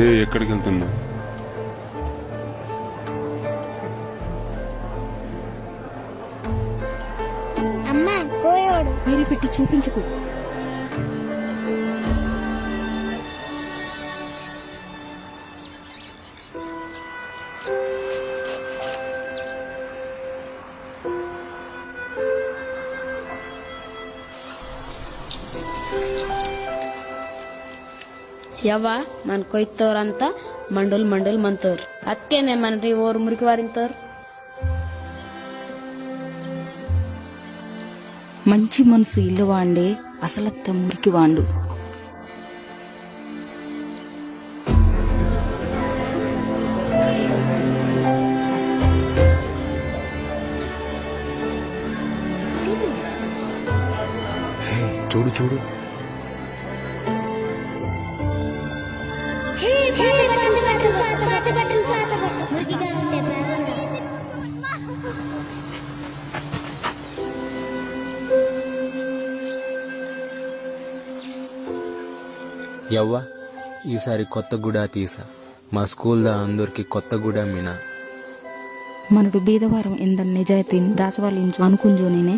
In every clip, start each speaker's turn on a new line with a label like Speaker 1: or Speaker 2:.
Speaker 1: ఎక్కడికి వెళ్తున్నావు?
Speaker 2: అమ్మా కోయోడు
Speaker 3: వేలు పెట్టి చూపించుకు.
Speaker 4: ಯವ್ವ ಮನ್ ಕೊಯ್ತವ್ರಂತ ಮಂಡಲ್ ಮಂತವ್ರು ಅದಕ್ಕೇನೆ ಮನ್ರಿ ಓರ್ ಮುరికి వారింతವ್ರು.
Speaker 3: మంచి మనసు ఇల్లు వాండే అసలత్త మురికి వాండు.
Speaker 5: చూడు చూడు, యవ్వ ఈసారి కొత్త గుడా తీసా. మా స్కూల్లో అందరికి కొత్త గుడా మీనా.
Speaker 3: మనడు బీదవారం ఎందన్ నిజాయితీని దాసవాళ్ళించు అనుకుంజో నేనే.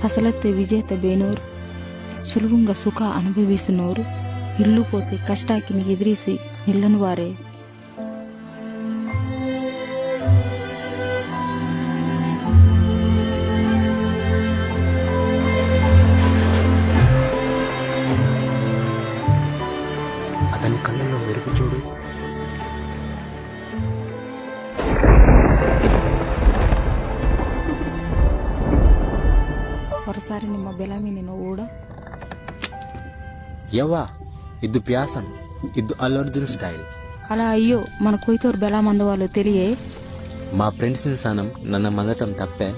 Speaker 3: అసలತ್ತೆ విజేత ಬೇನೋರು ಸುಲಭಂಗ ಸುಖ ಅನುಭವಿಸಿನೋರು ಇಲ್ಲು ಪೋತೆ ಕಷ್ಟಾಕಿನಿ ಎದುರಿಸಿ ನಿಲ್ಲನು ವಾರೆ.
Speaker 5: అతని కళ్ళల్లో మెరుపు చూడు.
Speaker 3: ಹೊರಸಾರಿ ನಿಮ್ಮ ಬೆಲಾಮಿ ನೀನು ಓಡ.
Speaker 5: యవ్వ ఇది ప్యాసం, ఇది అల్లు అర్జున్ స్టైల్.
Speaker 3: అలా అయ్యో మన కొయ్తోరు బెలా మంద వాళ్ళు తెలియే.
Speaker 5: మా ఫ్రెండ్స్ సనం నన్ను మదటం తప్పే.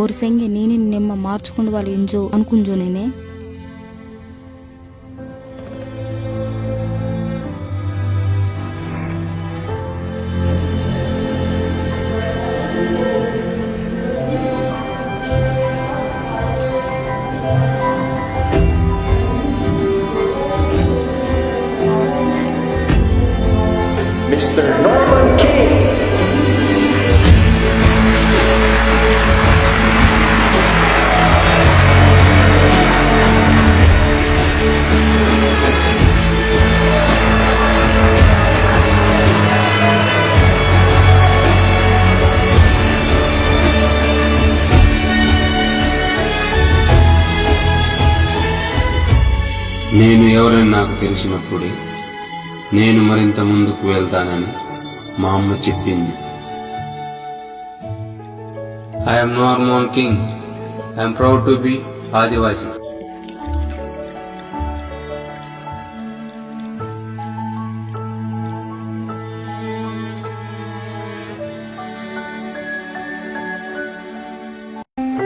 Speaker 3: ఓరి సెంగి నేనే నిమ్మ మార్చుకుండు వాళ్ళు ఇంజో అనుకుంజో నేనే.
Speaker 6: Mr. Norman King.
Speaker 1: నేను ఎవరని నాకు తెలిసినప్పుడే నేను మరింత ముందుకు వెళ్తానని మా అమ్మ చెప్పింది. I'm Norman king. I'm proud to be Adivasi.